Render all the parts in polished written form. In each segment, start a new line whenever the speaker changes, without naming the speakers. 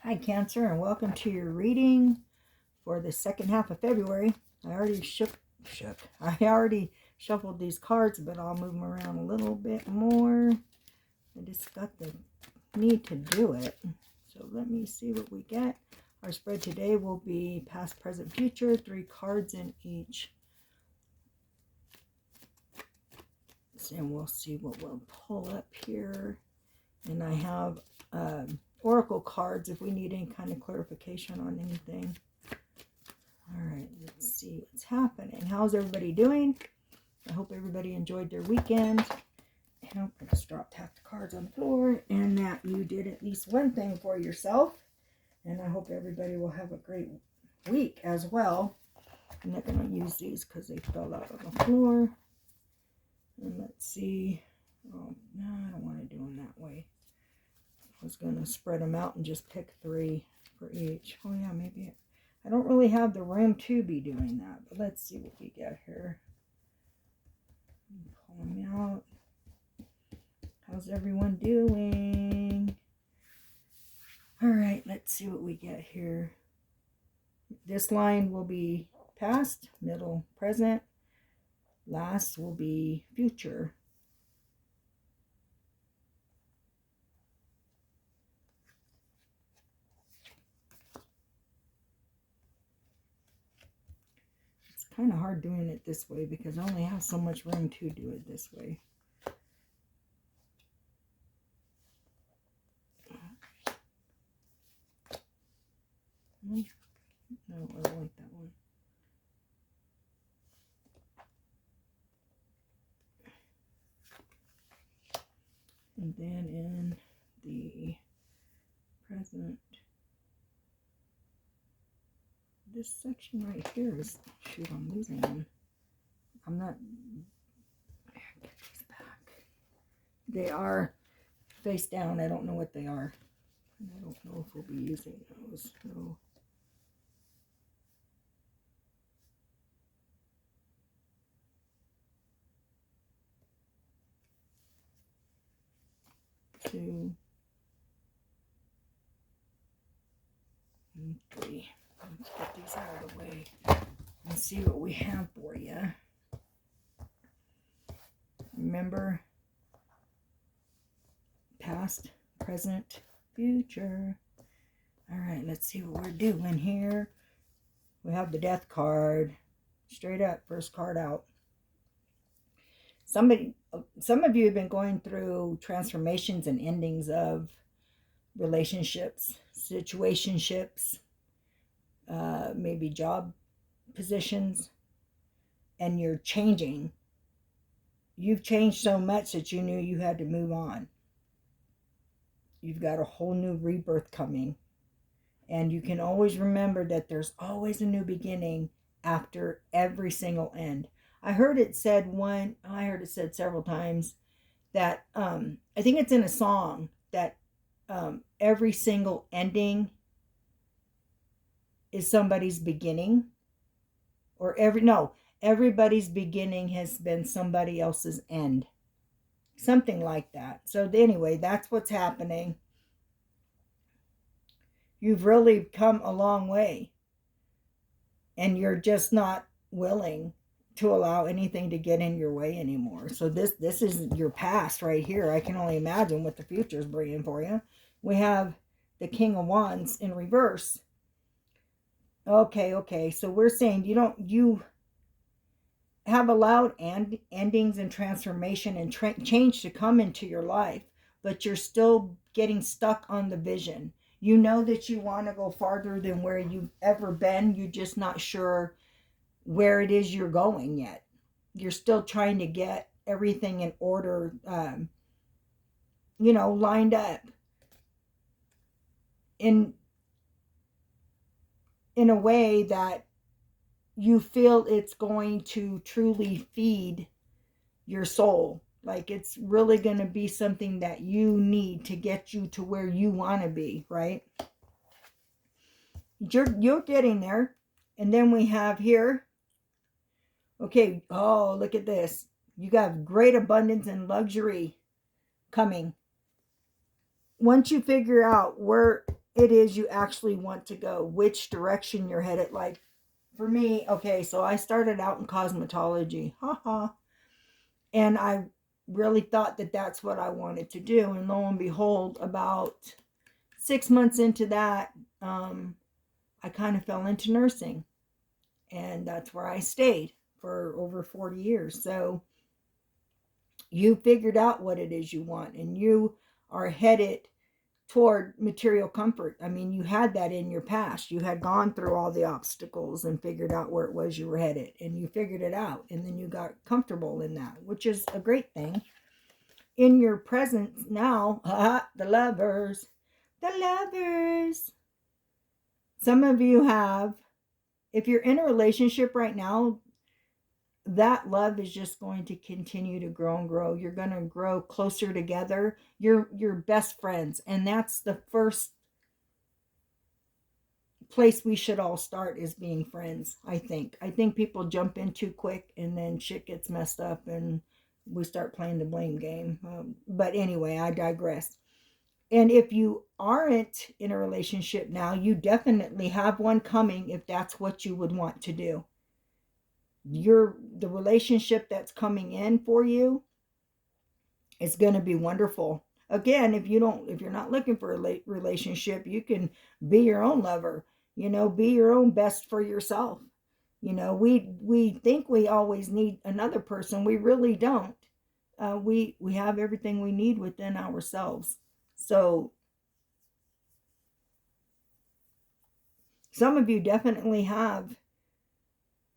Hi Cancer, and welcome to your reading for the second half of February. I already shuffled these cards, but I'll move them around a little bit more. I just got the need to do it. So let me see what we get. Our spread today will be past, present, future, 3 cards in each. And we'll see what we'll pull up here. And I have oracle cards if we need any kind of clarification on anything. All right, let's see what's happening. How's everybody doing? I hope everybody enjoyed their weekend. And I'm going to drop tap the cards on the floor, and that you did at least one thing for yourself. And I hope everybody will have a great week as well. I'm not going to use these because they fell out on the floor. And let's see. Oh, no, I don't want to do them that way. I was going to spread them out and just pick 3 for each. Oh, yeah, maybe I don't really have the room to be doing that. But let's see what we get here. Pull them out. How's everyone doing? All right, let's see what we get here. This line will be past, middle, present. Last will be future. It's kind of hard doing it this way because I only have so much room to do it this way. No, I don't like that one. And then in the present, this section right here is, shoot, I'm losing them. I'm not, get these back. They are face down. I don't know what they are. And I don't know if we'll be using those. No. Two, and 3. Let's get these out of the way and see what we have for you. Remember, past, present, future. All right, let's see what we're doing here. We have the death card. Straight up, first card out. Some of you have been going through transformations and endings of relationships, situationships, maybe job positions, and you're changing. You've changed so much that you knew you had to move on. You've got a whole new rebirth coming. And you can always remember that there's always a new beginning after every single end. I heard it said several times that I think it's in a song that every single ending is somebody's beginning, or everybody's beginning has been somebody else's end, something like that. So anyway, that's what's happening. You've really come a long way, and you're just not willing to allow anything to get in your way anymore. So this is your past right here. I can only imagine what the future is bringing for you. We have the King of Wands in reverse. Okay. So we're saying you have allowed endings and transformation and change to come into your life, but you're still getting stuck on the vision. You know that you want to go farther than where you've ever been. You're just not sure where it is you're going yet. You're still trying to get everything in order, lined up in a way that you feel it's going to truly feed your soul. Like it's really going to be something that you need to get you to where you want to be, right? You're getting there. And then we have here, okay, oh, look at this. You got great abundance and luxury coming. Once you figure out where it is you actually want to go, which direction you're headed. Like for me, okay, so I started out in cosmetology, haha, and I really thought that that's what I wanted to do. And lo and behold, about 6 months into that, I kind of fell into nursing, and that's where I stayed for over 40 years. So you figured out what it is you want, and you are headed toward material comfort. I mean, you had that in your past. You had gone through all the obstacles and figured out where it was you were headed, and you figured it out, and then you got comfortable in that, which is a great thing. In your present now, the lovers, the lovers. Some of you have, if you're in a relationship right now, that love is just going to continue to grow and grow. You're going to grow closer together. You're best friends, and that's the first place we should all start, is being friends. I think people jump in too quick, and then shit gets messed up, and we start playing the blame game. But anyway, I digress. And if you aren't in a relationship now, you definitely have one coming, if that's what you would want to do. The relationship that's coming in for you is going to be wonderful. Again, if you're not looking for a relationship, you can be your own lover. Be your own best for yourself. We think we always need another person. We really don't. We have everything we need within ourselves. So some of you definitely have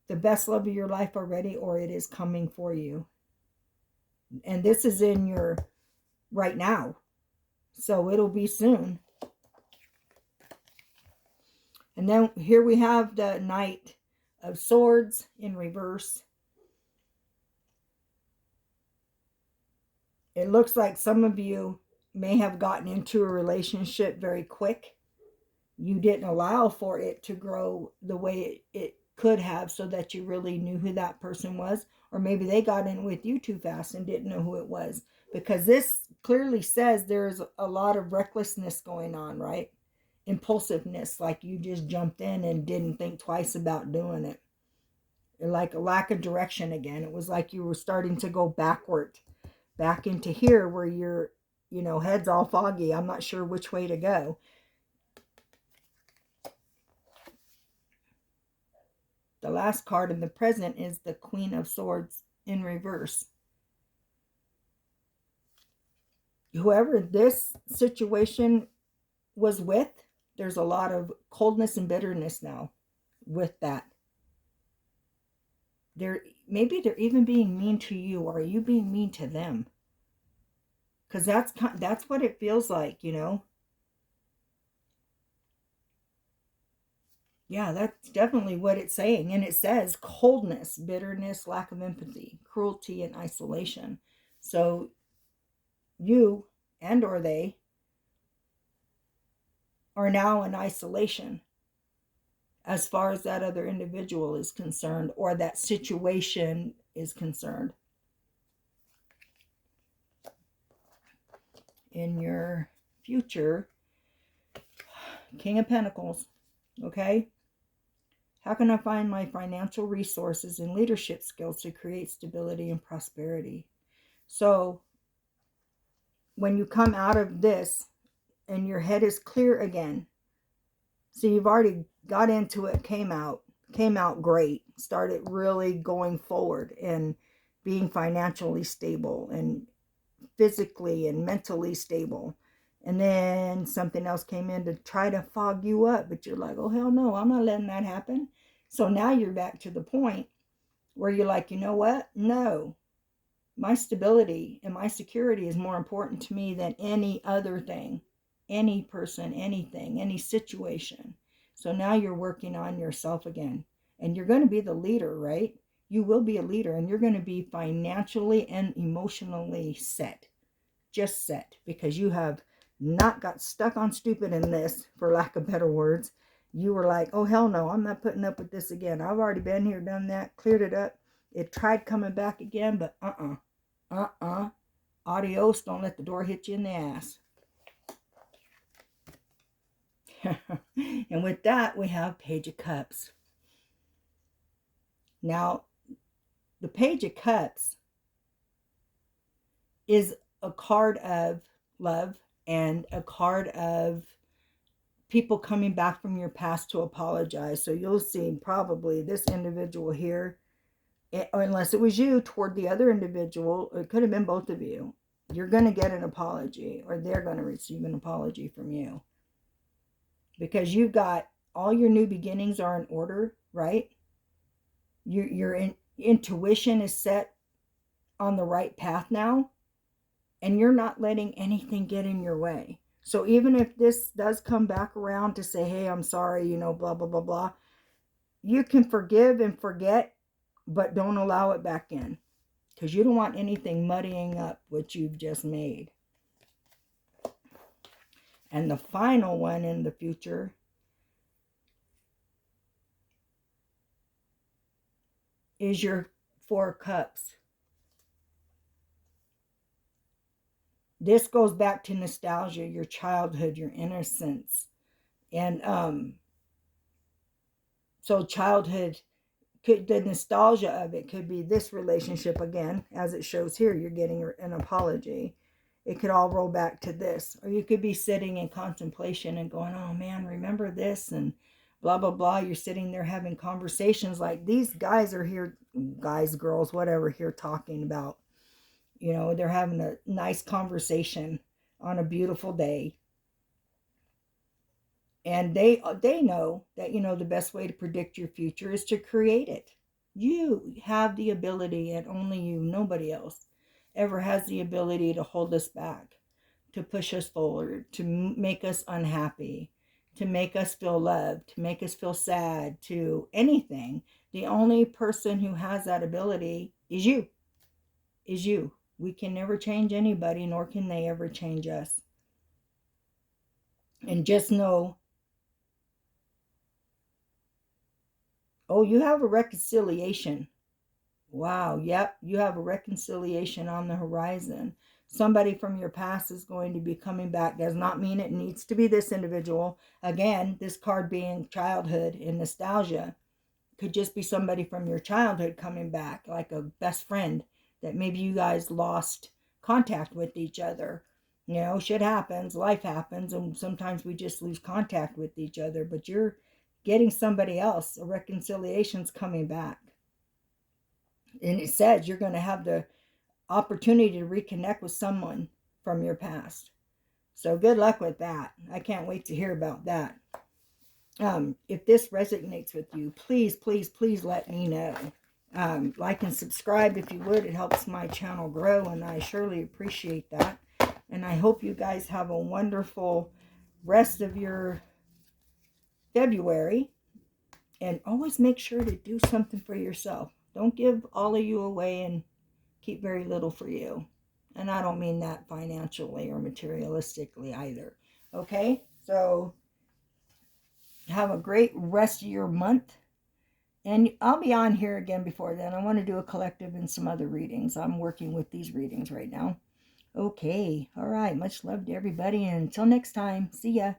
the best love of your life already, or it is coming for you. And this is in your right now. So it'll be soon. And then here we have the Knight of Swords in reverse. It looks like some of you may have gotten into a relationship very quick. You didn't allow for it to grow the way it could have, so that you really knew who that person was. Or maybe they got in with you too fast and didn't know who it was. Because this clearly says there's a lot of recklessness going on, right? Impulsiveness, like you just jumped in and didn't think twice about doing it. Like a lack of direction again. It was like you were starting to go backward, back into here where your head's all foggy. I'm not sure which way to go. The last card in the present is the Queen of Swords in reverse. Whoever this situation was with, there's a lot of coldness and bitterness now with that. Maybe they're even being mean to you, or are you being mean to them? Because that's what it feels like, Yeah, that's definitely what it's saying. And it says coldness, bitterness, lack of empathy, cruelty, and isolation. So you or they are now in isolation as far as that other individual is concerned, or that situation is concerned. In your future, King of Pentacles, okay? How can I find my financial resources and leadership skills to create stability and prosperity? So when you come out of this and your head is clear again, so you've already got into it, came out great, started really going forward and being financially stable and physically and mentally stable. And then something else came in to try to fog you up, but you're like, oh, hell no, I'm not letting that happen. So now you're back to the point where you're like, you know what? No, my stability and my security is more important to me than any other thing, any person, anything, any situation. So now you're working on yourself again, and you're going to be the leader, right? You will be a leader, and you're going to be financially and emotionally set, just set, because you have not got stuck on stupid in this, for lack of better words. You were like, oh, hell no, I'm not putting up with this again. I've already been here, done that, cleared it up. It tried coming back again, but adios, don't let the door hit you in the ass. And with that, we have Page of Cups. Now, the Page of Cups is a card of love and a card of people coming back from your past to apologize. So you'll see probably this individual here, unless it was you toward the other individual, it could have been both of you. You're going to get an apology, or they're going to receive an apology from you. Because you've got all your new beginnings are in order, right? Your intuition is set on the right path now, and you're not letting anything get in your way. So even if this does come back around to say, hey, I'm sorry, blah, blah, blah, blah, you can forgive and forget, but don't allow it back in, because you don't want anything muddying up what you've just made. And the final one in the future is your Four Cups. This goes back to nostalgia, your childhood, your innocence. And so childhood, the nostalgia of it could be this relationship again, as it shows here, you're getting an apology. It could all roll back to this. Or you could be sitting in contemplation and going, oh man, remember this? And blah, blah, blah. You're sitting there having conversations like these guys are here, guys, girls, whatever, here talking about. They're having a nice conversation on a beautiful day. And they know that, the best way to predict your future is to create it. You have the ability, and only you, nobody else, ever has the ability to hold us back, to push us forward, to make us unhappy, to make us feel loved, to make us feel sad, to anything. The only person who has that ability is you. We can never change anybody, nor can they ever change us. And just know, oh, you have a reconciliation. Wow, yep, you have a reconciliation on the horizon. Somebody from your past is going to be coming back. Does not mean it needs to be this individual. Again, this card being childhood and nostalgia. Could just be somebody from your childhood coming back, like a best friend that maybe you guys lost contact with each other. Shit happens, life happens, and sometimes we just lose contact with each other. But you're getting somebody else. A reconciliation's coming back. And it says you're going to have the opportunity to reconnect with someone from your past. So good luck with that. I can't wait to hear about that. If this resonates with you, please, please, please let me know. Like and subscribe if you would. It helps my channel grow, and I surely appreciate that. And I hope you guys have a wonderful rest of your February. And always make sure to do something for yourself. Don't give all of you away and keep very little for you. And I don't mean that financially or materialistically either. Okay? So have a great rest of your month. And I'll be on here again before then. I want to do a collective and some other readings. I'm working with these readings right now. Okay. All right. Much love to everybody. And until next time. See ya.